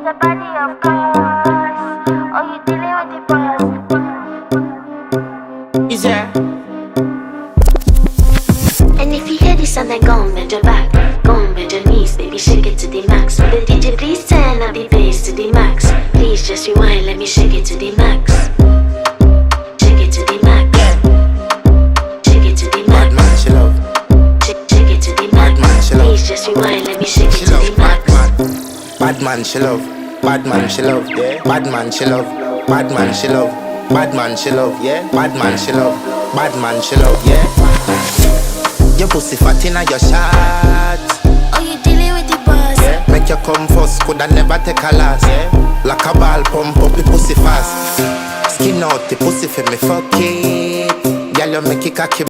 the body, of course. Oh, you dealing with the boss. Is there? And if you hear this sound, then go on, bend your back. Go on, bend your knees, baby, shake it to the max. Will the DJ please turn up the bass to the max? Please just rewind, let me shake it to the max. Shake it to the max. Shake it to the max. Bad man, she love. Shake it to the max. Bad man, she love. Please just rewind, let me shake it She to love the max. bad man, she love. Bad man, she love. Yeah. Bad man, she love. Bad man, she love. Bad man, she love. Yeah. Bad man, she love. Bad man, she love. Yeah. Your pussy fat inna your shot. Oh, you dealing with the boss. Yeah. Make you come first, coulda never take a last. Yeah. Like a ball pump up the pussy fast. Skin out the pussy for me fuck it. Girl, you make it cocky.